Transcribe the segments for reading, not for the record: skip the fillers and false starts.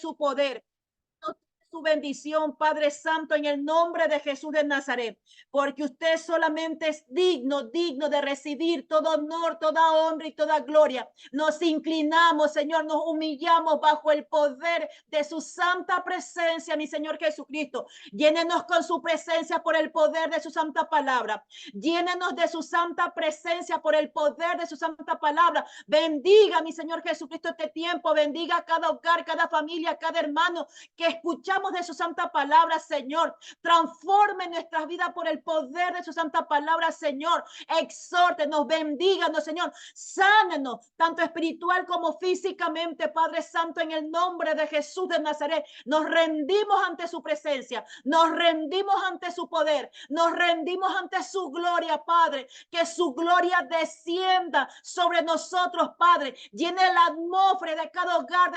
su poder, su bendición, Padre Santo, en el nombre de Jesús de Nazaret, porque usted solamente es digno de recibir todo honor, toda honra y toda gloria. Nos inclinamos, Señor, nos humillamos bajo el poder de su santa presencia, mi Señor Jesucristo. Llénenos con su presencia por el poder de su santa palabra. Llénenos de su santa presencia por el poder de su santa palabra. Bendiga, mi Señor Jesucristo, este tiempo. Bendiga cada hogar, cada familia, cada hermano que escuchamos de su santa palabra, Señor. Transforme nuestras vidas por el poder de su santa palabra, Señor. Exhórtenos, bendíganos, Señor. Sánenos, tanto espiritual como físicamente, Padre Santo, en el nombre de Jesús de Nazaret. Nos rendimos ante su presencia, nos rendimos ante su poder, nos rendimos ante su gloria, Padre. Que su gloria descienda sobre nosotros, Padre. Llene la atmósfera de cada hogar,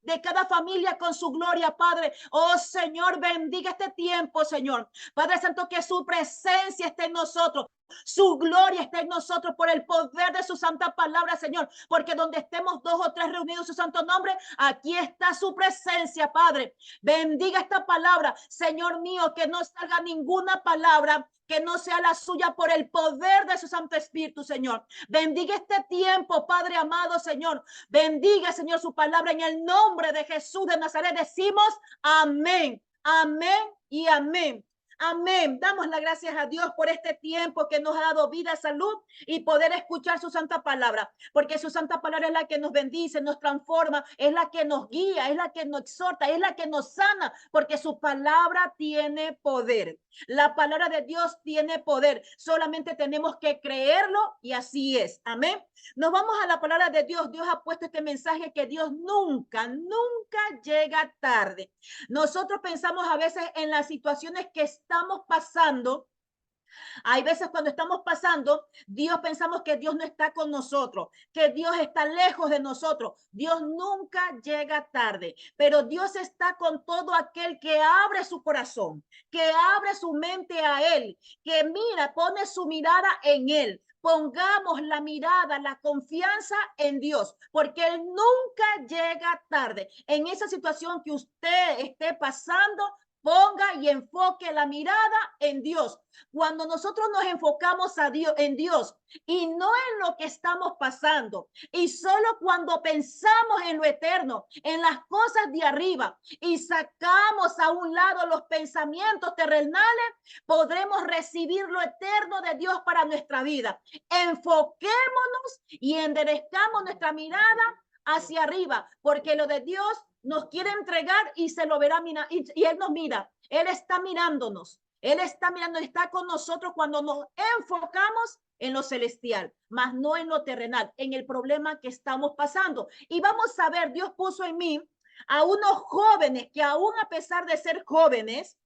de cada familia con su gloria, Padre. Oh Señor, bendiga este tiempo, Señor. Padre Santo, que su presencia esté en nosotros. Su gloria está en nosotros por el poder de su santa palabra, Señor, porque donde estemos 2 o 3 reunidos en su santo nombre, aquí está su presencia, Padre. Bendiga esta palabra, Señor mío, que no salga ninguna palabra que no sea la suya por el poder de su Santo Espíritu, Señor. Bendiga este tiempo, Padre amado, Señor. Bendiga, Señor, su palabra en el nombre de Jesús de Nazaret. Decimos amén, amén y amén. Amén. Damos las gracias a Dios por este tiempo que nos ha dado vida, salud y poder escuchar su santa palabra, porque su santa palabra es la que nos bendice, nos transforma, es la que nos guía, es la que nos exhorta, es la que nos sana, porque su palabra tiene poder. La palabra de Dios tiene poder. Solamente tenemos que creerlo y así es. Amén. Nos vamos a la palabra de Dios. Dios ha puesto este mensaje que Dios nunca llega tarde. Nosotros pensamos a veces en las situaciones que estamos pasando. Hay veces cuando estamos pasando, Dios pensamos que Dios no está con nosotros, que Dios está lejos de nosotros. Dios nunca llega tarde, pero Dios está con todo aquel que abre su corazón, que abre su mente a Él, que mira, pone su mirada en Él. Pongamos la mirada, la confianza en Dios, porque Él nunca llega tarde. En esa situación que usted esté pasando, ponga y enfoque la mirada en Dios. Cuando nosotros nos enfocamos en Dios y no en lo que estamos pasando, y solo cuando pensamos en lo eterno, en las cosas de arriba, y sacamos a un lado los pensamientos terrenales, podremos recibir lo eterno de Dios para nuestra vida. Enfoquémonos y enderezcamos nuestra mirada hacia arriba, porque lo de Dios nos quiere entregar y se lo verá y Él nos mira, Él está mirándonos, Él está mirando, está con nosotros cuando nos enfocamos en lo celestial, más no en lo terrenal, en el problema que estamos pasando. Y vamos a ver, Dios puso en mí a unos jóvenes que aún a pesar de ser jóvenes,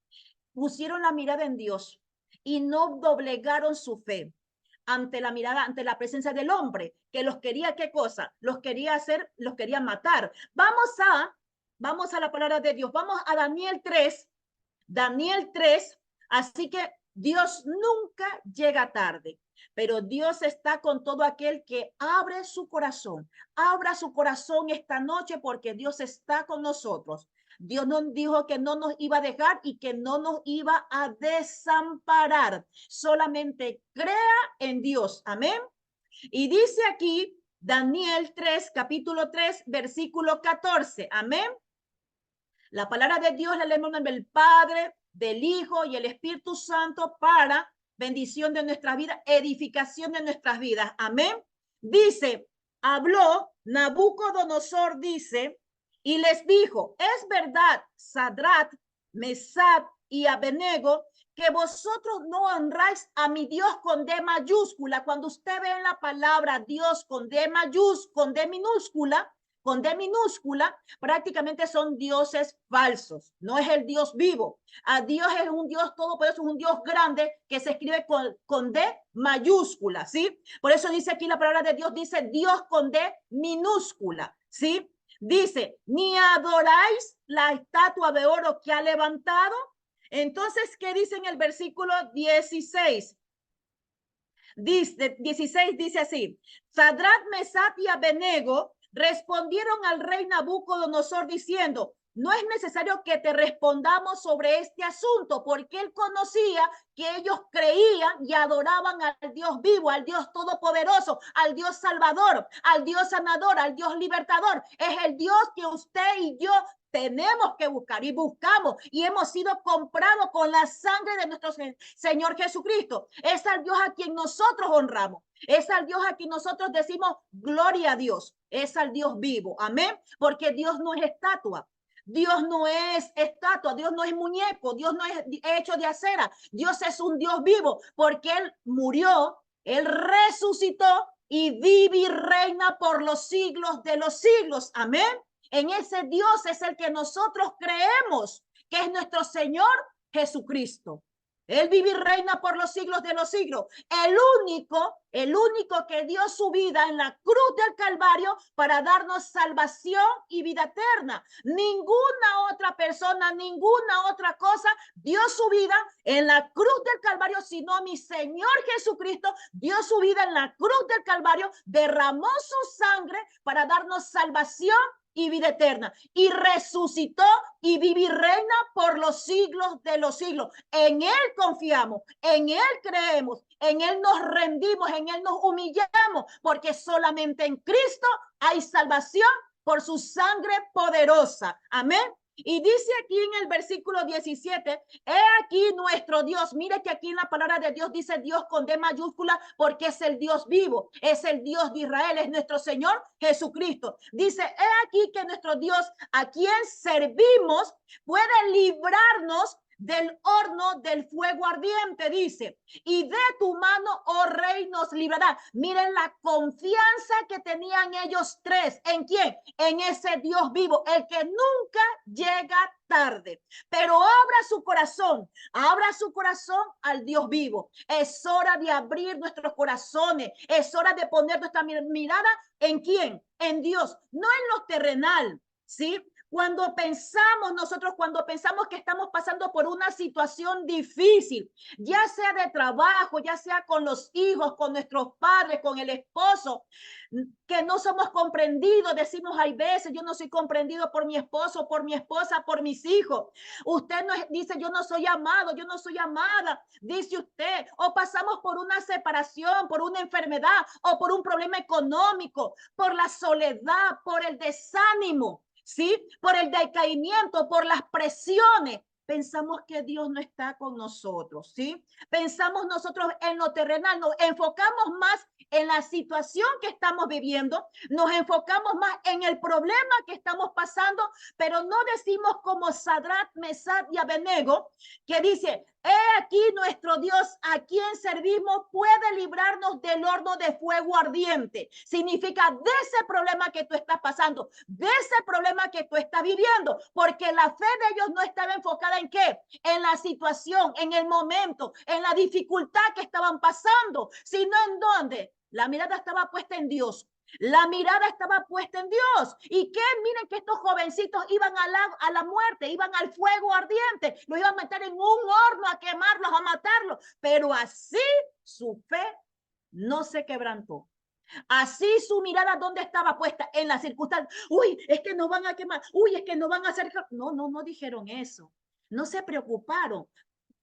pusieron la mirada en Dios y no doblegaron su fe ante la mirada, ante la presencia del hombre, que los quería, ¿qué cosa? Los quería hacer, los quería matar. Vamos a la palabra de Dios, vamos a Daniel 3, así que Dios nunca llega tarde, pero Dios está con todo aquel que abre su corazón, abra su corazón esta noche porque Dios está con nosotros. Dios nos dijo que no nos iba a dejar y que no nos iba a desamparar. Solamente crea en Dios. Amén. Y dice aquí Daniel 3, capítulo 3, versículo 14. Amén. La palabra de Dios la leemos en nombre del Padre, del Hijo y el Espíritu Santo para bendición de nuestras vidas, edificación de nuestras vidas. Amén. Dice, habló Nabucodonosor, dice, y les dijo, es verdad, Sadrach, Mesach y Abednego, que vosotros no honráis a mi Dios con D mayúscula. Cuando usted ve en la palabra Dios con D minúscula, prácticamente son dioses falsos, no es el Dios vivo. A Dios es un Dios todopoderoso, es un Dios grande que se escribe con D mayúscula, ¿sí? Por eso dice aquí la palabra de Dios, dice Dios con D minúscula, ¿sí? Dice, ni adoráis la estatua de oro que ha levantado. Entonces, ¿qué dice en el versículo 16? 16 dice así, Sadrach, Mesach y Abednego respondieron al rey Nabucodonosor diciendo, no es necesario que te respondamos sobre este asunto, porque él conocía que ellos creían y adoraban al Dios vivo, al Dios todopoderoso, al Dios salvador, al Dios sanador, al Dios libertador. Es el Dios que usted y yo tenemos que buscar y buscamos y hemos sido comprados con la sangre de nuestro Señor Jesucristo. Es al Dios a quien nosotros honramos. Es al Dios a quien nosotros decimos gloria a Dios. Es al Dios vivo. Amén. Porque Dios no es estatua. Dios no es estatua, Dios no es muñeco, Dios no es hecho de acera, Dios es un Dios vivo, porque Él murió, Él resucitó y vive y reina por los siglos de los siglos. Amén. En ese Dios es el que nosotros creemos, que es nuestro Señor Jesucristo. Él vive y reina por los siglos de los siglos. El único que dio su vida en la cruz del Calvario para darnos salvación y vida eterna. Ninguna otra persona, ninguna otra cosa dio su vida en la cruz del Calvario, sino mi Señor Jesucristo dio su vida en la cruz del Calvario, derramó su sangre para darnos salvación y vida eterna, y resucitó y vive y reina por los siglos de los siglos. En Él confiamos, en Él creemos, en Él nos rendimos, en Él nos humillamos, porque solamente en Cristo hay salvación por su sangre poderosa. Amén. Y dice aquí en el versículo 17, he aquí nuestro Dios. Mire que aquí en la palabra de Dios dice Dios con D mayúscula porque es el Dios vivo, es el Dios de Israel, es nuestro Señor Jesucristo. Dice, he aquí que nuestro Dios a quien servimos puede librarnos del horno del fuego ardiente, dice, y de tu mano, oh rey, nos librará. Miren la confianza que tenían ellos tres. ¿En quién? En ese Dios vivo, el que nunca llega tarde, pero abra su corazón al Dios vivo. Es hora de abrir nuestros corazones, es hora de poner nuestra mirada ¿en quién? En Dios, no en lo terrenal, ¿sí? Cuando pensamos que estamos pasando por una situación difícil, ya sea de trabajo, ya sea con los hijos, con nuestros padres, con el esposo, que no somos comprendidos, decimos hay veces, yo no soy comprendido por mi esposo, por mi esposa, por mis hijos. Usted no dice, yo no soy amado, yo no soy amada, dice usted, o pasamos por una separación, por una enfermedad, o por un problema económico, por la soledad, por el desánimo. ¿Sí? Por el decaimiento, por las presiones. Pensamos que Dios no está con nosotros, ¿sí? Pensamos nosotros en lo terrenal, nos enfocamos más en la situación que estamos viviendo, nos enfocamos más en el problema que estamos pasando, pero no decimos como Sadrach, Mesach y Abednego, que dice, he aquí nuestro Dios a quien servimos puede librarnos del horno de fuego ardiente. Significa de ese problema que tú estás pasando, de ese problema que tú estás viviendo, porque la fe de ellos no estaba enfocada en qué, en la situación, en el momento, en la dificultad que estaban pasando, sino en dónde. La mirada estaba puesta en Dios. La mirada estaba puesta en Dios. ¿Y qué? Miren que estos jovencitos iban a la muerte, iban al fuego ardiente, los iban a meter en un horno a quemarlos, a matarlos. Pero así su fe no se quebrantó. Así su mirada, ¿dónde estaba puesta? En la circunstancia. Uy, es que nos van a quemar. Uy, es que nos van a hacer. No dijeron eso. No se preocuparon.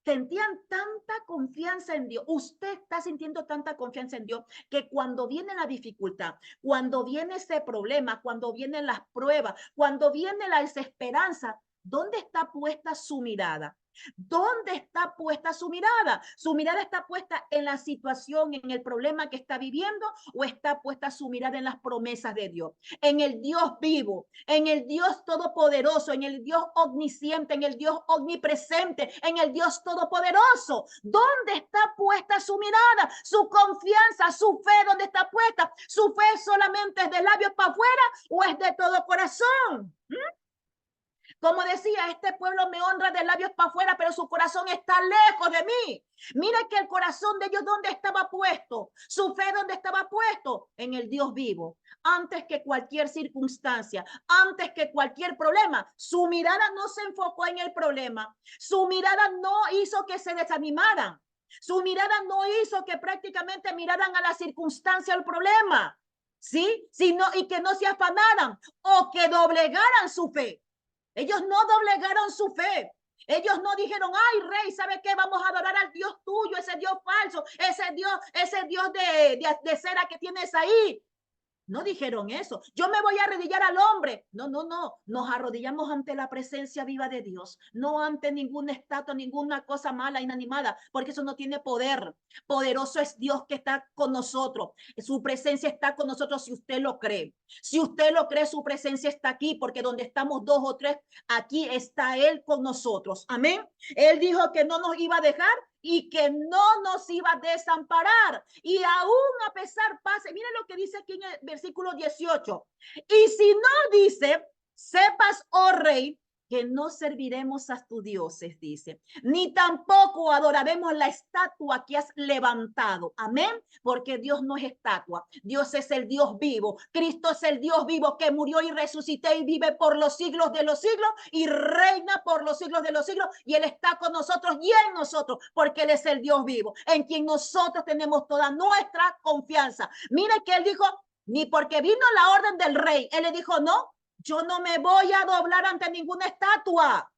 Sentían tanta confianza en Dios. Usted está sintiendo tanta confianza en Dios que cuando viene la dificultad, cuando viene ese problema, cuando vienen las pruebas, cuando viene la desesperanza, ¿dónde está puesta su mirada? ¿Dónde está puesta su mirada? ¿Su mirada está puesta en la situación, en el problema que está viviendo o está puesta su mirada en las promesas de Dios? En el Dios vivo, en el Dios todopoderoso, en el Dios omnisciente, en el Dios omnipresente, en el Dios todopoderoso. ¿Dónde está puesta su mirada? Su confianza, su fe, ¿dónde está puesta? ¿Su fe solamente es de labios para afuera o es de todo corazón? Como decía, este pueblo me honra de labios para afuera, pero su corazón está lejos de mí. Mira que el corazón de ellos, ¿dónde estaba puesto? Su fe, ¿dónde estaba puesto? En el Dios vivo. Antes que cualquier circunstancia, antes que cualquier problema, su mirada no se enfocó en el problema. Su mirada no hizo que se desanimaran. Su mirada no hizo que prácticamente miraran a la circunstancia, al problema. ¿Sí? Sino, y que no se afanaran o que doblegaran su fe. Ellos no doblegaron su fe. Ellos no dijeron, ay, rey, ¿sabe qué? Vamos a adorar al Dios tuyo, ese Dios falso, ese Dios de cera que tienes ahí. No dijeron eso. Yo me voy a arrodillar al hombre. No, no, no. Nos arrodillamos ante la presencia viva de Dios, no ante ninguna estatua, ninguna cosa mala, inanimada, porque eso no tiene poder. Poderoso es Dios que está con nosotros. Su presencia está con nosotros si usted lo cree. Si usted lo cree, su presencia está aquí, porque donde estamos dos o tres, aquí está Él con nosotros. Amén. Él dijo que no nos iba a dejar y que no nos iba a desamparar. Y aún a pesar pase, miren lo que dice aquí en el versículo 18. Y si no dice, sepas, oh rey, que no serviremos a tus dioses, dice, ni tampoco adoraremos la estatua que has levantado. Amén. Porque Dios no es estatua. Dios es el Dios vivo. Cristo es el Dios vivo que murió y resucitó y vive por los siglos de los siglos y reina por los siglos de los siglos. Y Él está con nosotros y en nosotros, porque Él es el Dios vivo, en quien nosotros tenemos toda nuestra confianza. Mire que Él dijo, ni porque vino la orden del rey. Él le dijo, no, yo no me voy a doblar ante ninguna estatua.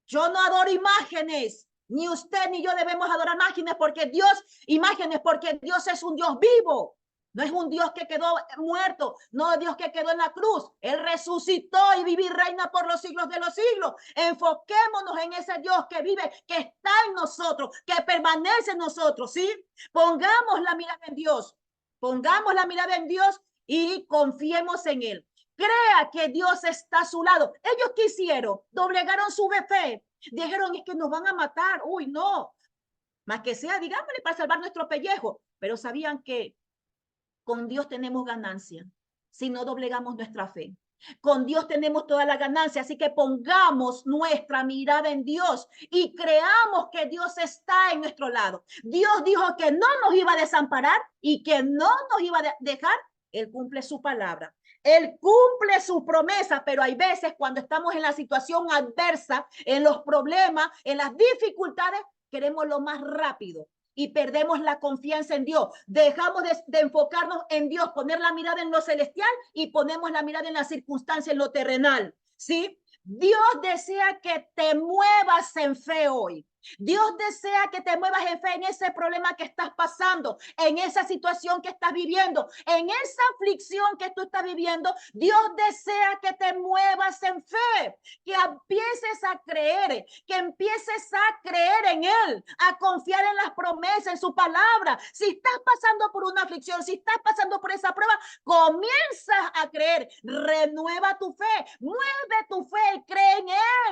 Yo no adoro imágenes. Ni usted ni yo debemos adorar imágenes, porque Dios es un Dios vivo. No es un Dios que quedó muerto, no es Dios que quedó en la cruz. Él resucitó y vive y reina por los siglos de los siglos. Enfoquémonos en ese Dios que vive, que está en nosotros, que permanece en nosotros, ¿sí? Pongamos la mirada en Dios. Pongamos la mirada en Dios y confiemos en Él. Crea que Dios está a su lado. Ellos quisieron, doblegaron su fe. Dijeron, es que nos van a matar. Uy, no. Más que sea, digámosle, para salvar nuestro pellejo. Pero sabían que con Dios tenemos ganancia si no doblegamos nuestra fe. Con Dios tenemos toda la ganancia, así que pongamos nuestra mirada en Dios y creamos que Dios está en nuestro lado. Dios dijo que no nos iba a desamparar y que no nos iba a dejar. Él cumple su palabra. Él cumple su promesa, pero hay veces cuando estamos en la situación adversa, en los problemas, en las dificultades, queremos lo más rápido y perdemos la confianza en Dios. Dejamos de enfocarnos en Dios, poner la mirada en lo celestial y ponemos la mirada en la circunstancia, en lo terrenal. ¿Sí? Dios desea que te muevas en fe hoy. Dios desea que te muevas en fe en ese problema que estás pasando, en esa situación que estás viviendo, en esa aflicción que tú estás viviendo. Dios desea que te muevas en fe, que empieces a creer, en Él, a confiar en las promesas, en su palabra. Si estás pasando por una aflicción, si estás pasando por esa prueba, comienzas a creer, renueva tu fe, mueve tu fe, cree en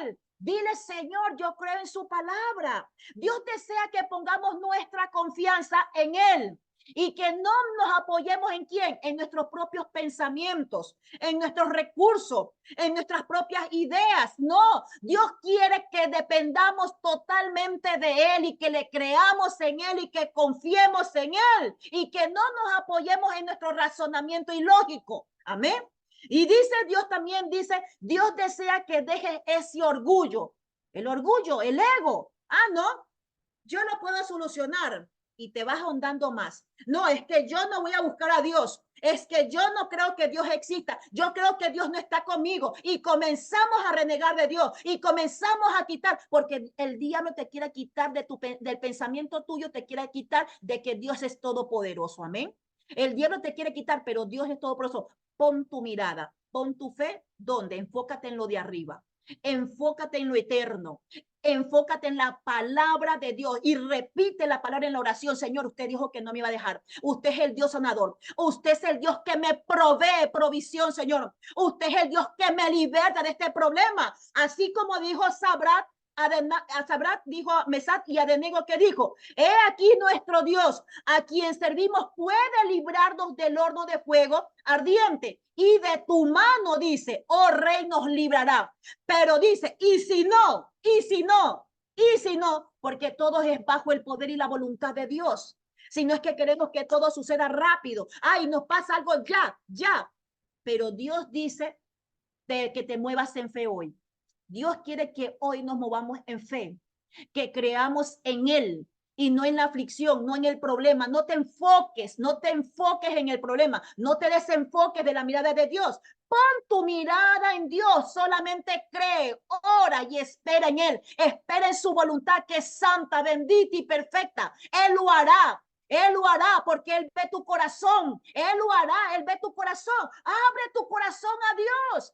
Él. Dile, Señor, yo creo en su palabra. Dios desea que pongamos nuestra confianza en Él y que no nos apoyemos en quién, en nuestros propios pensamientos, en nuestros recursos, en nuestras propias ideas. No, Dios quiere que dependamos totalmente de Él y que le creamos en Él y que confiemos en Él y que no nos apoyemos en nuestro razonamiento ilógico. Amén. Y dice Dios también, dice, Dios desea que dejes ese orgullo, el orgullo, el ego. Ah, no, yo lo puedo solucionar y te vas ahondando más. No, es que yo no voy a buscar a Dios. Es que yo no creo que Dios exista. Yo creo que Dios no está conmigo. Y comenzamos a renegar de Dios y comenzamos a quitar, porque el diablo te quiere quitar del pensamiento tuyo, te quiere quitar de que Dios es todopoderoso. Amén. El diablo te quiere quitar, pero Dios es todopoderoso. Pon tu mirada, pon tu fe, ¿dónde? Enfócate en lo de arriba. Enfócate en lo eterno. Enfócate en la palabra de Dios y repite la palabra en la oración. Señor, usted dijo que no me iba a dejar. Usted es el Dios sanador. Usted es el Dios que me provee provisión, Señor. Usted es el Dios que me liberta de este problema. Así como dijo Sabrat, a Sabrat dijo a Mesat y a Abednego que dijo, he aquí nuestro Dios, a quien servimos, puede librarnos del horno de fuego ardiente y de tu mano, dice, oh rey, nos librará. Pero dice, y si no, porque todo es bajo el poder y la voluntad de Dios. Si no es que queremos que todo suceda rápido, ay, nos pasa algo ya. Pero Dios dice que te muevas en fe hoy. Dios quiere que hoy nos movamos en fe, que creamos en Él, y no en la aflicción, no en el problema. No te enfoques, no te enfoques en el problema, no te desenfoques de la mirada de Dios. Pon tu mirada en Dios, solamente cree, ora y espera en Él. Espera en su voluntad que es santa, bendita y perfecta. Él lo hará. Él lo hará porque Él ve tu corazón. Él lo hará. Él ve tu corazón. Abre tu corazón a Dios.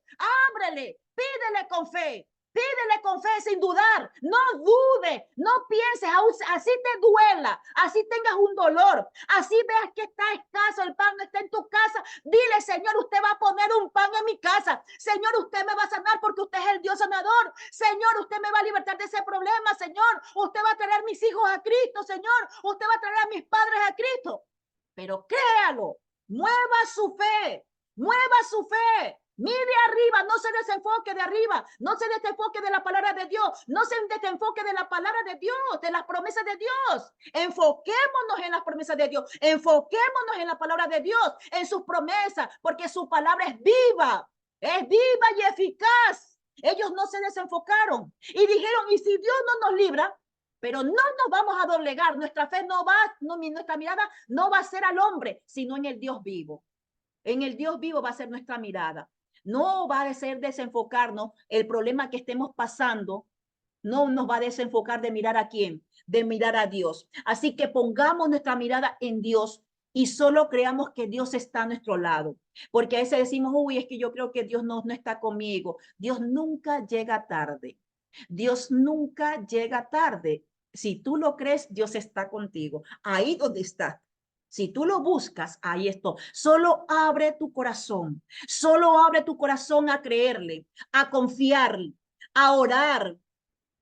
Ábrele. Pídele con fe. Pídele con fe sin dudar. No dude. No pienses. Así te duela. Así tengas un dolor. Así veas que está escaso. El pan no está en tu casa. Dile, Señor, usted va a poner un pan en mi casa. Señor, usted me va a sanar porque usted es el Dios sanador. Señor, usted me va a libertar de ese problema. Señor, usted va a traer a mis hijos a Cristo. Señor, usted va a traer a mis padres a Cristo. Pero créalo. Mueva su fe. Mueva su fe. Mire arriba, no se desenfoque de arriba, no se desenfoque de la palabra de Dios, no se desenfoque de la palabra de Dios, de las promesas de Dios. Enfoquémonos en las promesas de Dios, enfoquémonos en la palabra de Dios, en sus promesas, porque su palabra es viva y eficaz. Ellos no se desenfocaron y dijeron, ¿y si Dios no nos libra? Pero no nos vamos a doblegar, nuestra fe nuestra mirada no va a ser al hombre, sino en el Dios vivo. En el Dios vivo va a ser nuestra mirada. No va a ser desenfocarnos el problema que estemos pasando. No nos va a desenfocar de mirar a quién, de mirar a Dios. Así que pongamos nuestra mirada en Dios y solo creamos que Dios está a nuestro lado. Porque a veces decimos, uy, es que yo creo que Dios no está conmigo. Dios nunca llega tarde. Dios nunca llega tarde. Si tú lo crees, Dios está contigo. Ahí donde está. Si tú lo buscas, ahí está. Solo abre tu corazón. Solo abre tu corazón a creerle, a confiarle, a orar.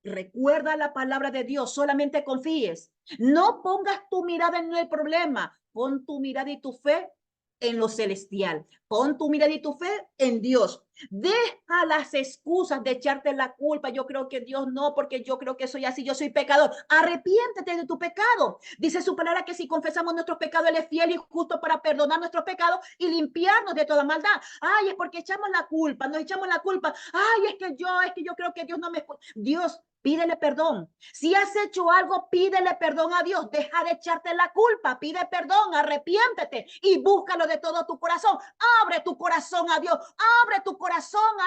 Recuerda la palabra de Dios. Solamente confíes. No pongas tu mirada en el problema. Pon tu mirada y tu fe en lo celestial. Pon tu mirada y tu fe en Dios. Deja las excusas de echarte la culpa. Yo creo que Dios no, porque yo creo que soy así, yo soy pecador. Arrepiéntete de tu pecado. Dice su palabra que si confesamos nuestros pecados, Él es fiel y justo para perdonar nuestros pecados y limpiarnos de toda maldad. Ay, es porque echamos la culpa, nos echamos la culpa. Ay, es que yo creo que Dios no me escucha. Dios, pídele perdón. Si has hecho algo, pídele perdón a Dios. Deja de echarte la culpa, pide perdón, arrepiéntete y búscalo de todo tu corazón. Abre tu corazón a Dios, abre tu corazón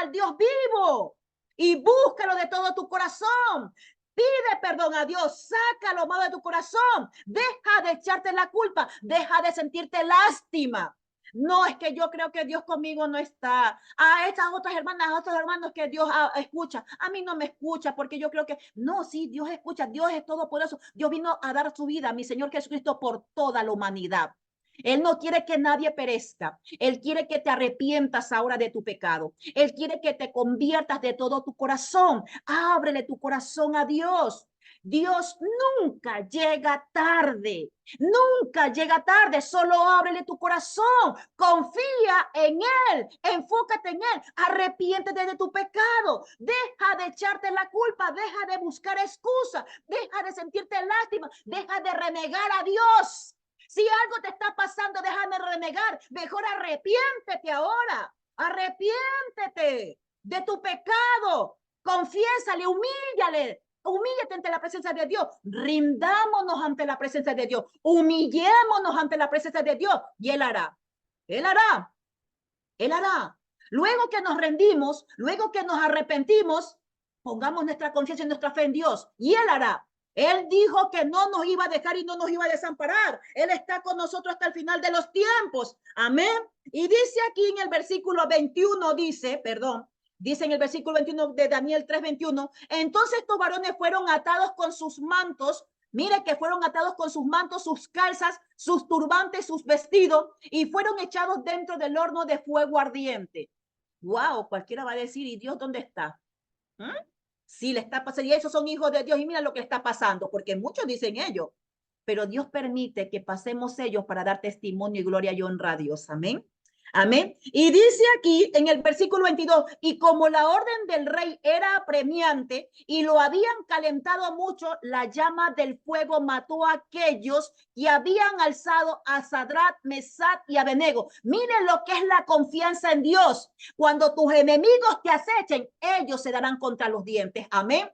al Dios vivo y búscalo de todo tu corazón. Pide perdón a Dios, saca lo malo de tu corazón, deja de echarte la culpa, deja de sentirte lástima. No, es que yo creo que Dios conmigo no está. A estas otras hermanas, a otros hermanos que Dios escucha, a mí no me escucha porque yo creo que no, sí, Dios escucha, Dios es todopoderoso. Dios vino a dar su vida, mi Señor Jesucristo, por toda la humanidad. Él no quiere que nadie perezca. Él quiere que te arrepientas ahora de tu pecado. Él quiere que te conviertas de todo tu corazón. Ábrele tu corazón a Dios. Dios nunca llega tarde, nunca llega tarde, solo ábrele tu corazón, confía en Él, enfócate en Él, arrepiéntete de tu pecado, deja de echarte la culpa, deja de buscar excusas, deja de sentirte lástima, deja de renegar a Dios. Si algo te está pasando, déjame renegar, mejor arrepiéntete ahora, arrepiéntete de tu pecado, confiésale, humíllale. Humíllate ante la presencia de Dios. Rindámonos ante la presencia de Dios. Humillémonos ante la presencia de Dios. Y Él hará. Él hará. Él hará. Luego que nos rendimos, luego que nos arrepentimos, pongamos nuestra confianza y nuestra fe en Dios. Y Él hará. Él dijo que no nos iba a dejar y no nos iba a desamparar. Él está con nosotros hasta el final de los tiempos. Amén. Y dice aquí en el versículo 21, dice en el versículo 21 de Daniel 3:21, entonces estos varones fueron atados con sus mantos, mire que fueron atados con sus mantos, sus calzas, sus turbantes, sus vestidos, y fueron echados dentro del horno de fuego ardiente. Wow, cualquiera va a decir, ¿y Dios dónde está? ¿Mm? Sí, le está pasando, y esos son hijos de Dios, y mira lo que le está pasando, porque muchos dicen ellos, pero Dios permite que pasemos ellos para dar testimonio y gloria y honra a Dios, amén. Amén. Y dice aquí en el versículo 22, y como la orden del rey era apremiante y lo habían calentado mucho, la llama del fuego mató a aquellos que habían alzado a Sadrat, Mesat y Abednego. Miren lo que es la confianza en Dios. Cuando tus enemigos te acechen, ellos se darán contra los dientes. Amén.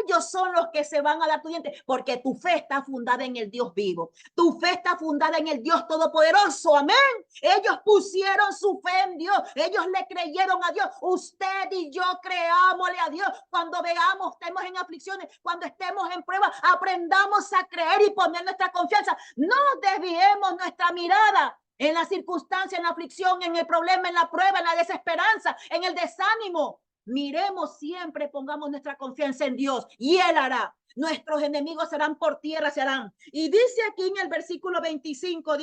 Ellos son los que se van a dar tu diente, porque tu fe está fundada en el Dios vivo. Tu fe está fundada en el Dios todopoderoso. Amén. Ellos pusieron su fe en Dios. Ellos le creyeron a Dios. Usted y yo creámosle a Dios. Cuando veamos, estemos en aflicciones, cuando estemos en pruebas, aprendamos a creer y poner nuestra confianza. No desviemos nuestra mirada en la circunstancia, en la aflicción, en el problema, en la prueba, en la desesperanza, en el desánimo. Miremos siempre, pongamos nuestra confianza en Dios y Él hará. Nuestros enemigos serán por tierra, se harán. Y dice aquí en el versículo 25,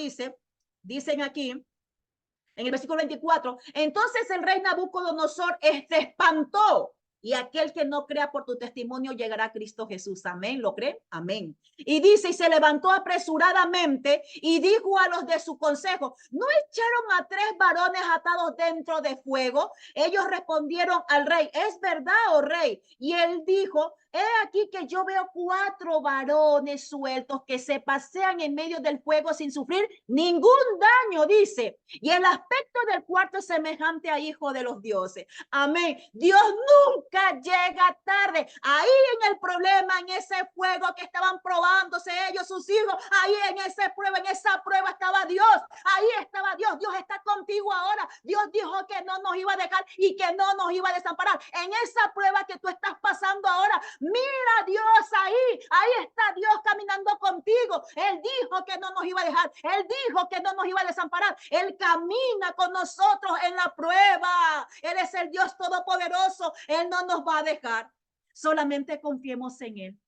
dicen aquí, en el versículo 24, entonces el rey Nabucodonosor se espantó, y aquel que no crea por tu testimonio llegará a Cristo Jesús. Amén. ¿Lo creen? Amén. Y dice, y se levantó apresuradamente y dijo a los de su consejo, ¿no echaron a 3 varones atados dentro de fuego? Ellos respondieron al rey, ¿es verdad, oh rey? Y él dijo, he aquí que yo veo 4 varones sueltos que se pasean en medio del fuego sin sufrir ningún daño, dice. Y el aspecto del cuarto es semejante a hijo de los dioses. Amén. Dios nunca llega tarde. Ahí en el problema, en ese fuego que estaban probándose ellos, sus hijos, ahí en esa prueba estaba Dios. Ahí estaba Dios. Dios está contigo ahora. Dios dijo que no nos iba a dejar y que no nos iba a desamparar. En esa prueba que tú estás pasando ahora, mira a Dios ahí está Dios caminando contigo. Él dijo que no nos iba a dejar, Él dijo que no nos iba a desamparar. Él camina con nosotros en la prueba. Él es el Dios todopoderoso. Él no nos va a dejar. Solamente confiemos en Él.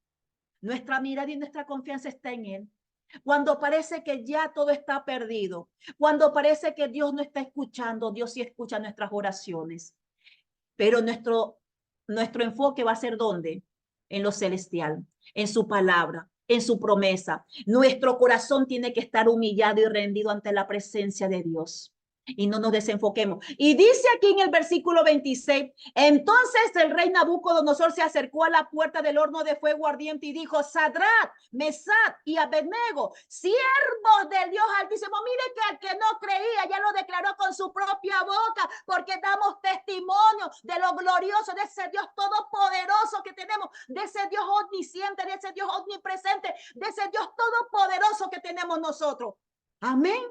Nuestra mirada y nuestra confianza está en Él. Cuando parece que ya todo está perdido, cuando parece que Dios no está escuchando, Dios sí escucha nuestras oraciones. Pero nuestro enfoque va a ser ¿dónde? En lo celestial, en su palabra, en su promesa. Nuestro corazón tiene que estar humillado y rendido ante la presencia de Dios. Y no nos desenfoquemos. Y dice aquí en el versículo 26, entonces el rey Nabucodonosor se acercó a la puerta del horno de fuego ardiente y dijo, Sadrat, Mesat y Abednego, siervos del Dios Altísimo. Mire que al que no creía ya lo declaró con su propia boca, porque damos testimonio de lo glorioso de ese Dios todopoderoso que tenemos, de ese Dios omnisciente, de ese Dios omnipresente, de ese Dios todopoderoso que tenemos nosotros. Amén.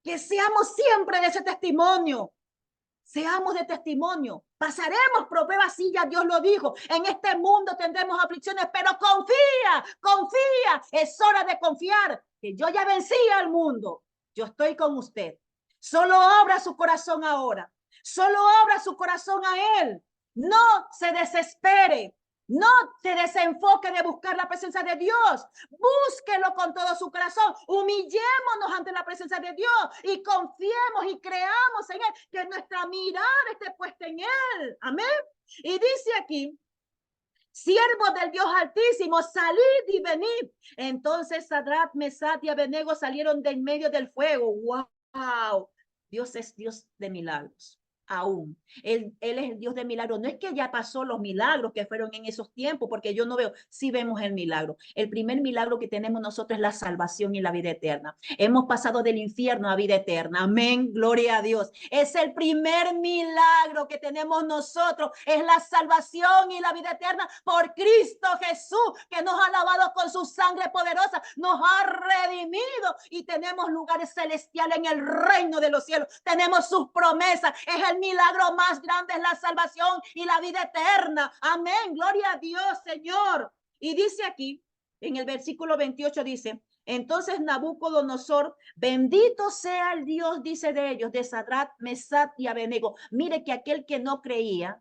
Que seamos siempre de ese testimonio. Seamos de testimonio. Pasaremos por pruebas, sí, ya Dios lo dijo. En este mundo tendremos aflicciones, pero confía. Es hora de confiar que yo ya vencí al mundo. Yo estoy con usted. Solo abra su corazón ahora. Solo abra su corazón a Él. No se desespere. No te desenfoque de buscar la presencia de Dios. Búsquelo con todo su corazón. Humillémonos ante la presencia de Dios y confiemos y creamos en Él, que nuestra mirada esté puesta en Él. Amén. Y dice aquí, siervos del Dios Altísimo, salid y venid. Entonces Sadrat, Mesat y Abednego salieron de en medio del fuego. Wow. Dios es Dios de milagros. Aún. Él es el Dios de milagros. No es que ya pasó los milagros que fueron en esos tiempos, porque yo no veo, sí vemos el milagro. El primer milagro que tenemos nosotros es la salvación y la vida eterna. Hemos pasado del infierno a vida eterna. Amén, gloria a Dios. Es el primer milagro que tenemos nosotros, es la salvación y la vida eterna por Cristo Jesús, que nos ha lavado con su sangre poderosa, nos ha redimido y tenemos lugares celestiales en el reino de los cielos. Tenemos sus promesas. Es el milagro más grande, es la salvación y la vida eterna. Amén. Gloria a Dios, Señor. Y dice aquí, en el versículo 28 dice, entonces Nabucodonosor, bendito sea el Dios, dice de ellos, de Sadrat, Mesat y Abednego. Mire que aquel que no creía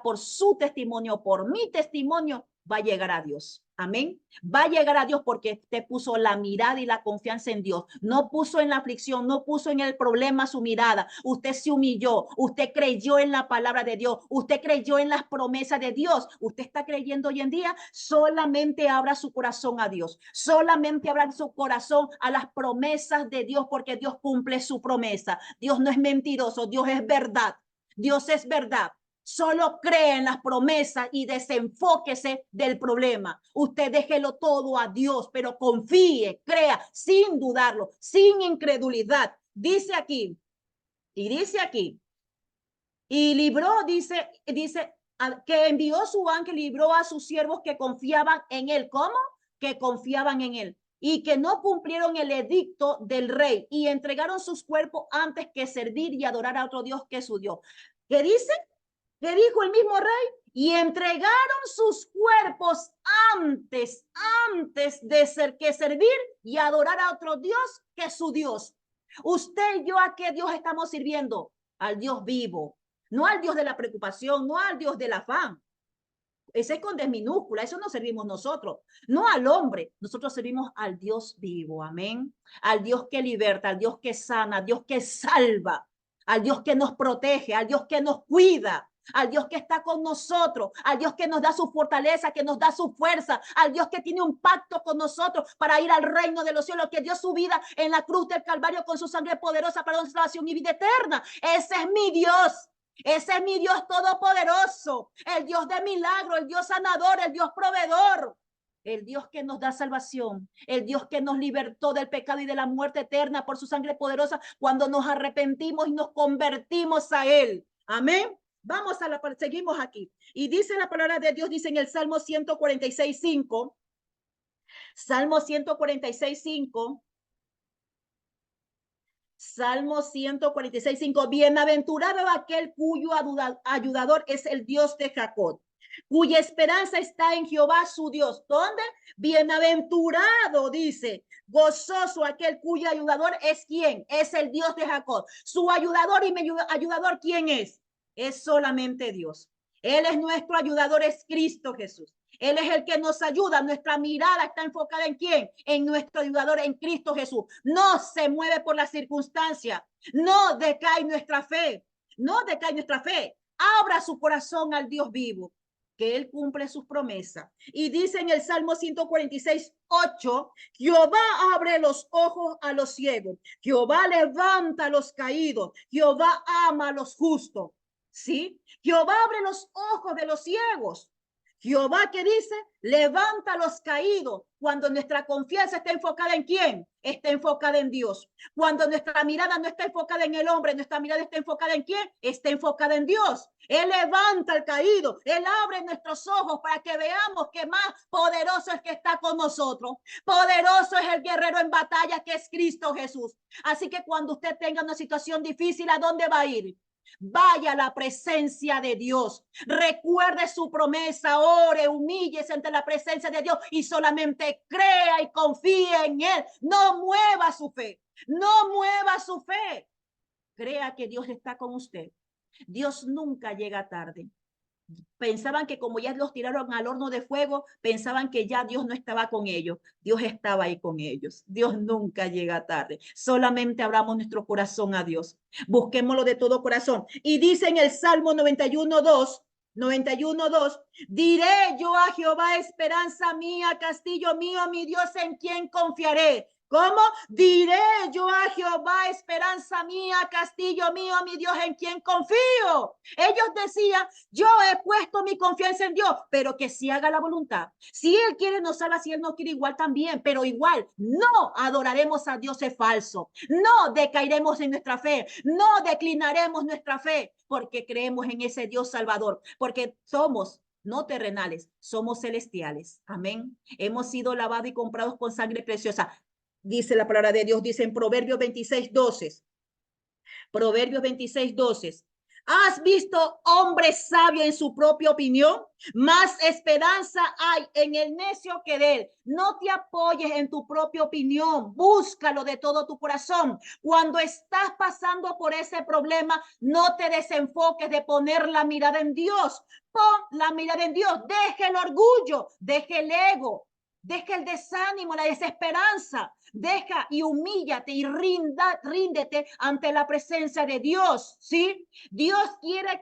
por su testimonio, por mi testimonio, va a llegar a Dios. Amén. Va a llegar a Dios porque usted puso la mirada y la confianza en Dios. No puso en la aflicción, no puso en el problema su mirada. Usted se humilló, usted creyó en la palabra de Dios, usted creyó en las promesas de Dios. Usted está creyendo hoy en día, solamente abra su corazón a Dios. Solamente abra su corazón a las promesas de Dios porque Dios cumple su promesa. Dios no es mentiroso, Dios es verdad. Dios es verdad. Solo cree en las promesas y desenfóquese del problema. Usted déjelo todo a Dios, pero confíe, crea, sin dudarlo, sin incredulidad. Dice aquí, y libró, dice, que envió su ángel, libró a sus siervos que confiaban en él. ¿Cómo? Que confiaban en él. Y que no cumplieron el edicto del rey y entregaron sus cuerpos antes que servir y adorar a otro Dios que su Dios. ¿Qué dice? ¿Qué dijo el mismo rey? Y entregaron sus cuerpos antes de servir y adorar a otro Dios que su Dios. Usted y yo, ¿a qué Dios estamos sirviendo? Al Dios vivo, no al Dios de la preocupación, no al Dios del afán. Ese es con D minúscula, eso no servimos nosotros, no al hombre, nosotros servimos al Dios vivo, amén, al Dios que liberta, al Dios que sana, al Dios que salva, al Dios que nos protege, al Dios que nos cuida, al Dios que está con nosotros, al Dios que nos da su fortaleza, que nos da su fuerza, al Dios que tiene un pacto con nosotros para ir al reino de los cielos, que dio su vida en la cruz del Calvario con su sangre poderosa para nuestra salvación y vida eterna. Ese es mi Dios. Ese es mi Dios todopoderoso, el Dios de milagro, el Dios sanador, el Dios proveedor, el Dios que nos da salvación, el Dios que nos libertó del pecado y de la muerte eterna por su sangre poderosa cuando nos arrepentimos y nos convertimos a Él. Amén. Vamos a seguimos aquí. Y dice la palabra de Dios, dice en el Salmo 146:5, Salmo 146:5, Salmo 146:5, bienaventurado aquel cuyo ayudador es el Dios de Jacob, cuya esperanza está en Jehová su Dios. ¿Dónde? Bienaventurado, dice, gozoso aquel cuyo ayudador es ¿quién? Es el Dios de Jacob. Su ayudador y mi ayudador, ¿quién es? Es solamente Dios. Él es nuestro ayudador, es Cristo Jesús. Él es el que nos ayuda. Nuestra mirada está enfocada en quién? En nuestro ayudador, en Cristo Jesús. No se mueve por la circunstancia. No decae nuestra fe. No decae nuestra fe. Abra su corazón al Dios vivo, que Él cumple sus promesas. Y dice en el Salmo 146:8, Jehová abre los ojos a los ciegos. Jehová levanta a los caídos. Jehová ama a los justos. ¿Sí? Jehová abre los ojos de los ciegos. Jehová, que dice, levanta a los caídos. Cuando nuestra confianza está enfocada en quién, está enfocada en Dios. Cuando nuestra mirada no está enfocada en el hombre, nuestra mirada está enfocada en quién, está enfocada en Dios. Él levanta al caído, Él abre nuestros ojos para que veamos que más poderoso es que está con nosotros. Poderoso es el guerrero en batalla, que es Cristo Jesús. Así que cuando usted tenga una situación difícil, ¿a dónde va a ir? Vaya a la presencia de Dios. Recuerde su promesa, ore, humíllese ante la presencia de Dios y solamente crea y confíe en Él. No mueva su fe, no mueva su fe. Crea que Dios está con usted. Dios nunca llega tarde. Pensaban que como ya los tiraron al horno de fuego, pensaban que ya Dios no estaba con ellos. Dios estaba ahí con ellos. Dios nunca llega tarde. Solamente abramos nuestro corazón a Dios. Busquémoslo de todo corazón. Y dice en el Salmo 91:2, diré yo a Jehová, esperanza mía, castillo mío, mi Dios en quien confiaré. ¿Cómo? Diré yo a Jehová, esperanza mía, castillo mío, mi Dios en quien confío. Ellos decían, yo he puesto mi confianza en Dios, pero que si haga la voluntad. Si Él quiere, nos salva. Si Él no quiere, igual también. Pero igual, no adoraremos a dioses falsos. No decaeremos en nuestra fe. No declinaremos nuestra fe, porque creemos en ese Dios salvador. Porque somos no terrenales, somos celestiales. Amén. Hemos sido lavados y comprados con sangre preciosa. Dice la palabra de Dios, dice en Proverbios 26:12. Proverbios 26:12. ¿Has visto hombre sabio en su propia opinión? Más esperanza hay en el necio que de él. No te apoyes en tu propia opinión. Búscalo de todo tu corazón. Cuando estás pasando por ese problema, no te desenfoques de poner la mirada en Dios. Pon la mirada en Dios. Deje el orgullo, deje el ego, deja el desánimo, la desesperanza, deja y humíllate y ríndete ante la presencia de Dios, ¿sí? Dios quiere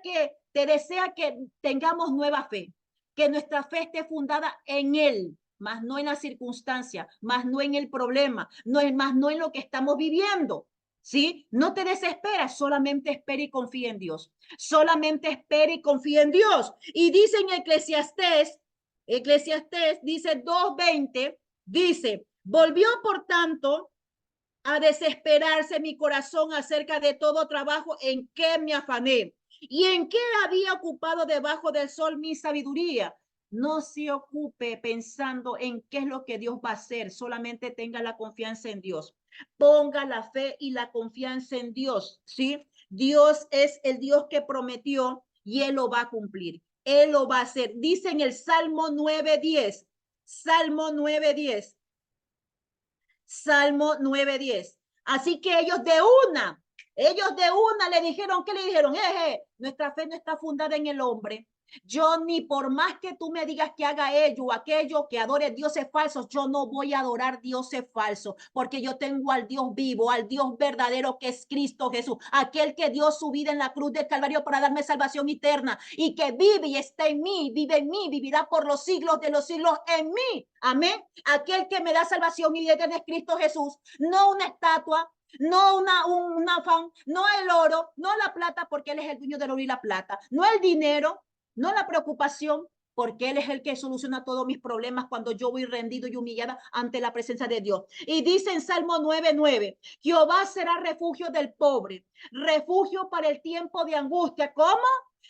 te desea que tengamos nueva fe, que nuestra fe esté fundada en Él, más no en la circunstancia, más no en el problema, más no en lo que estamos viviendo. ¿Sí? No te desesperas, solamente espera y confía en Dios. Solamente espera y confía en Dios. Y dice en Eclesiastés dice 2:20, dice, volvió por tanto a desesperarse mi corazón acerca de todo trabajo en que me afané y en qué había ocupado debajo del sol mi sabiduría. No se ocupe pensando en qué es lo que Dios va a hacer, solamente tenga la confianza en Dios. Ponga la fe y la confianza en Dios, ¿sí? Dios es el Dios que prometió y Él lo va a cumplir. Él lo va a hacer. Dice en el Salmo 9:10, Salmo 9:10, Salmo 9:10. Así que ellos de una le dijeron, ¿qué le dijeron? Nuestra fe no está fundada en el hombre. Yo ni por más que tú me digas que haga ello o aquello, que adore dioses falsos, yo no voy a adorar dioses falsos, porque yo tengo al Dios vivo, al Dios verdadero que es Cristo Jesús, aquel que dio su vida en la cruz del Calvario para darme salvación eterna y que vive y está en mí, vive en mí, vivirá por los siglos de los siglos en mí. Amén. Aquel que me da salvación y eterna es Cristo Jesús, no una estatua, no un afán, no el oro, no la plata, porque Él es el dueño del oro y la plata, no el dinero, no la preocupación, porque Él es el que soluciona todos mis problemas cuando yo voy rendido y humillada ante la presencia de Dios. Y dice en Salmo 9:9, Jehová será refugio del pobre, refugio para el tiempo de angustia. ¿Cómo?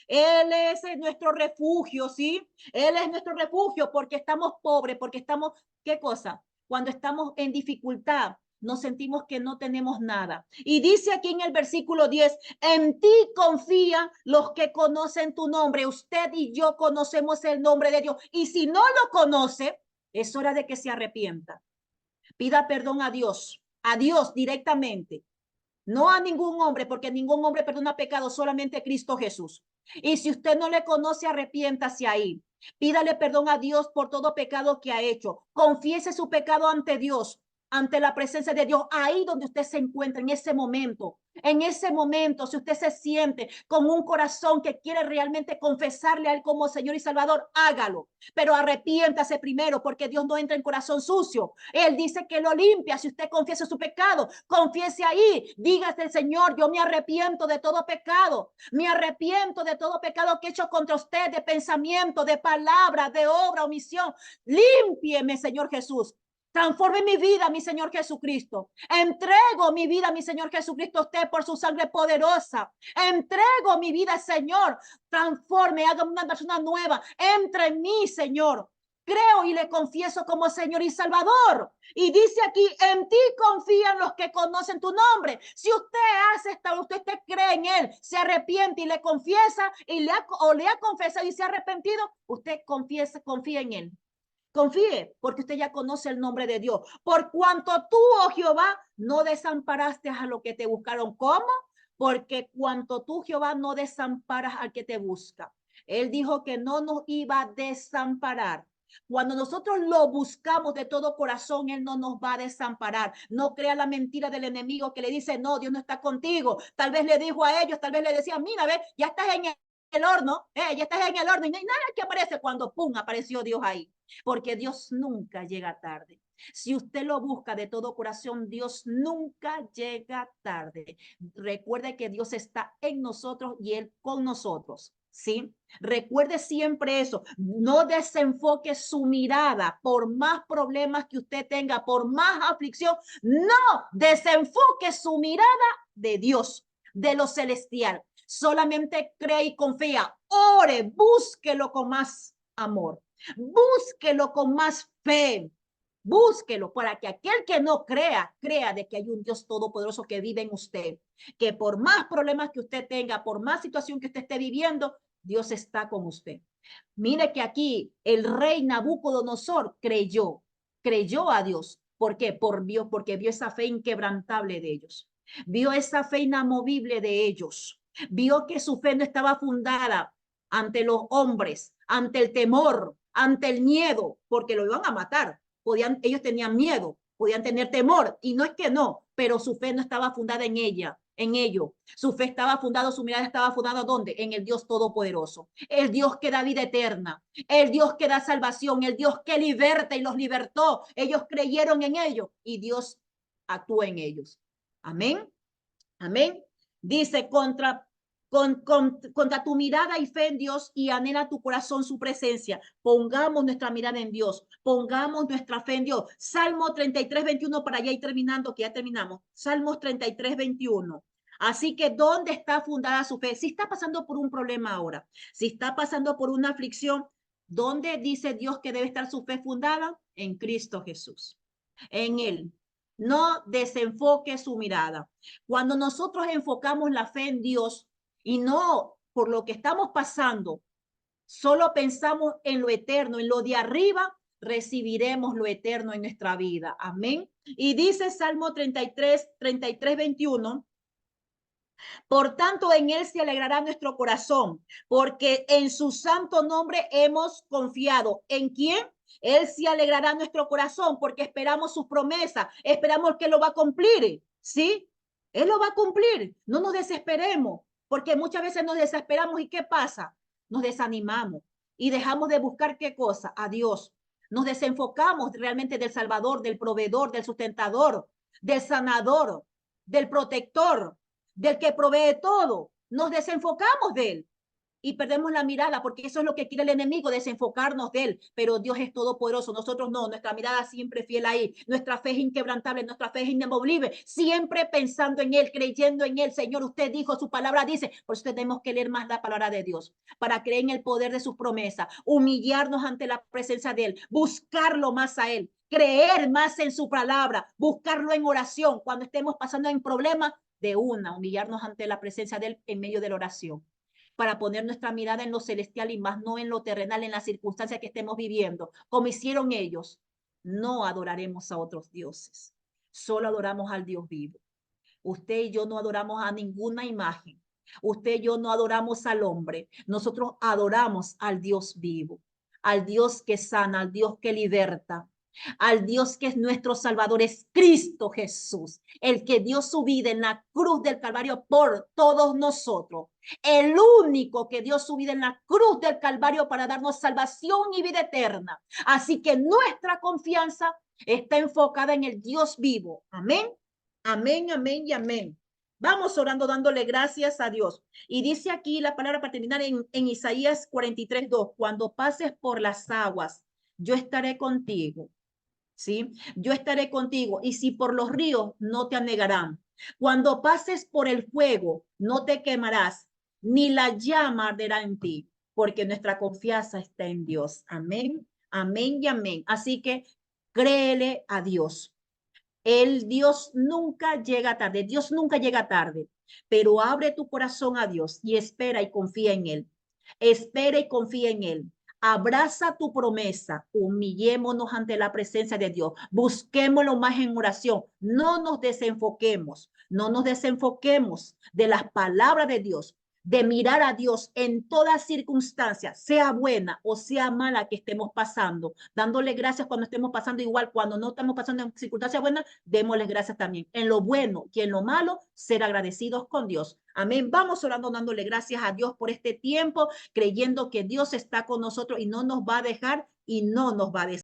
Él es nuestro refugio, ¿sí? Él es nuestro refugio porque estamos pobres, porque estamos, ¿qué cosa? Cuando estamos en dificultad, nos sentimos que no tenemos nada. Y dice aquí en el versículo 10, en ti confían los que conocen tu nombre. Usted y yo conocemos el nombre de Dios. Y si no lo conoce, es hora de que se arrepienta. Pida perdón a Dios directamente. No a ningún hombre, porque ningún hombre perdona pecado, solamente Cristo Jesús. Y si usted no le conoce, arrepiéntase ahí. Pídale perdón a Dios por todo pecado que ha hecho. Confiese su pecado ante Dios, ante la presencia de Dios, ahí donde usted se encuentra en ese momento. En ese momento, si usted se siente con un corazón que quiere realmente confesarle a Él como Señor y Salvador, hágalo. Pero arrepiéntase primero, porque Dios no entra en corazón sucio. Él dice que lo limpia. Si usted confiesa su pecado, confiese ahí. Dígase, Señor, yo me arrepiento de todo pecado. Me arrepiento de todo pecado que he hecho contra usted, de pensamiento, de palabra, de obra, omisión. Límpieme, Señor Jesús. Transforme mi vida, mi Señor Jesucristo. Entrego mi vida, mi Señor Jesucristo, a usted por su sangre poderosa. Entrego mi vida, Señor. Transforme, hágame una persona nueva. Entre en mí, Señor. Creo y le confieso como Señor y Salvador. Y dice aquí, en ti confían los que conocen tu nombre. Si usted hace esta, usted cree en Él, se arrepiente y le confiesa y le ha confesado y se ha arrepentido, usted confía en Él. Confíe, porque usted ya conoce el nombre de Dios. Por cuanto tú, oh Jehová, no desamparaste a los que te buscaron. ¿Cómo? Porque cuanto tú, Jehová, no desamparas al que te busca. Él dijo que no nos iba a desamparar. Cuando nosotros lo buscamos de todo corazón, Él no nos va a desamparar. No crea la mentira del enemigo que le dice, no, Dios no está contigo. Tal vez le dijo a ellos, tal vez le decía, mira, ve, ya estás en el horno, ya estás en el horno y no hay nada que aparece cuando, pum, apareció Dios ahí. Porque Dios nunca llega tarde. Si usted lo busca de todo corazón, Dios nunca llega tarde. Recuerde que Dios está en nosotros y Él con nosotros. ¿Sí? Recuerde siempre eso. No desenfoque su mirada por más problemas que usted tenga, por más aflicción. No desenfoque su mirada de Dios, de lo celestial. Solamente cree y confía. Ore, búsquelo con más amor. Búsquelo con más fe. Búsquelo para que aquel que no crea, crea de que hay un Dios todopoderoso que vive en usted, que por más problemas que usted tenga, por más situación que usted esté viviendo, Dios está con usted. Mire que aquí el rey Nabucodonosor creyó a Dios. ¿Por qué? Porque vio esa fe inquebrantable de ellos. Vio esa fe inamovible de ellos. Vio que su fe no estaba fundada ante los hombres, ante el temor, ante el miedo, porque lo iban a matar. Ellos tenían miedo, podían tener temor, y no es que no, pero su fe no estaba fundada en ella, en ello. Su fe estaba fundada, su mirada estaba fundada ¿dónde? En el Dios Todopoderoso, el Dios que da vida eterna, el Dios que da salvación, el Dios que liberta y los libertó. Ellos creyeron en ello y Dios actuó en ellos. Amén. Amén. Dice contra tu mirada y fe en Dios y anhela tu corazón su presencia. Pongamos nuestra mirada en Dios, pongamos nuestra fe en Dios. Salmo 33:21 para allá y terminando, que ya terminamos. Salmos 33:21. Así que, ¿dónde está fundada su fe? Si está pasando por un problema ahora, si está pasando por una aflicción, ¿dónde dice Dios que debe estar su fe fundada? En Cristo Jesús, en Él. No desenfoque su mirada. Cuando nosotros enfocamos la fe en Dios y no por lo que estamos pasando, solo pensamos en lo eterno, en lo de arriba, recibiremos lo eterno en nuestra vida. Amén. Y dice Salmo 33:21. Por tanto, en él se alegrará nuestro corazón, porque en su santo nombre hemos confiado. ¿En quién? Él se alegrará nuestro corazón porque esperamos sus promesas, esperamos que lo va a cumplir, ¿sí? Él lo va a cumplir, no nos desesperemos, porque muchas veces nos desesperamos y ¿qué pasa? Nos desanimamos y dejamos de buscar ¿qué cosa? A Dios. Nos desenfocamos realmente del Salvador, del proveedor, del sustentador, del sanador, del protector, del que provee todo. Nos desenfocamos de él y perdemos la mirada, porque eso es lo que quiere el enemigo, desenfocarnos de él. Pero Dios es todopoderoso, nosotros no, nuestra mirada siempre fiel ahí, nuestra fe es inquebrantable, nuestra fe es inamovible, siempre pensando en él, creyendo en él. Señor, usted dijo, su palabra dice, por eso tenemos que leer más la palabra de Dios, para creer en el poder de sus promesas, humillarnos ante la presencia de él, buscarlo más a él, creer más en su palabra, buscarlo en oración, cuando estemos pasando en problemas, de una, humillarnos ante la presencia de él en medio de la oración, para poner nuestra mirada en lo celestial y más no en lo terrenal, en las circunstancias que estemos viviendo, como hicieron ellos. No adoraremos a otros dioses, solo adoramos al Dios vivo. Usted y yo no adoramos a ninguna imagen. Usted y yo no adoramos al hombre. Nosotros adoramos al Dios vivo, al Dios que sana, al Dios que liberta, al Dios que es nuestro Salvador, es Cristo Jesús, el que dio su vida en la cruz del Calvario por todos nosotros, el único que dio su vida en la cruz del Calvario para darnos salvación y vida eterna. Así que nuestra confianza está enfocada en el Dios vivo. Amén. Amén, amén y amén. Vamos orando, dándole gracias a Dios. Y dice aquí la palabra para terminar en Isaías 43:2, cuando pases por las aguas, yo estaré contigo. ¿Sí? Yo estaré contigo, y si por los ríos, no te anegarán. Cuando pases por el fuego, no te quemarás, ni la llama arderá en ti, porque nuestra confianza está en Dios. Amén, amén y amén. Así que créele a Dios. El Dios nunca llega tarde, Dios nunca llega tarde, pero abre tu corazón a Dios y espera y confía en Él. Espera y confía en Él. Abraza tu promesa, humillémonos ante la presencia de Dios, busquémoslo más en oración, no nos desenfoquemos, no nos desenfoquemos de las palabras de Dios, de mirar a Dios en toda circunstancia, sea buena o sea mala que estemos pasando, dándole gracias cuando estemos pasando igual, cuando no estamos pasando en circunstancias buenas, démosle gracias también. En lo bueno y en lo malo, ser agradecidos con Dios. Amén. Vamos orando, dándole gracias a Dios por este tiempo, creyendo que Dios está con nosotros y no nos va a dejar y no nos va a dejar.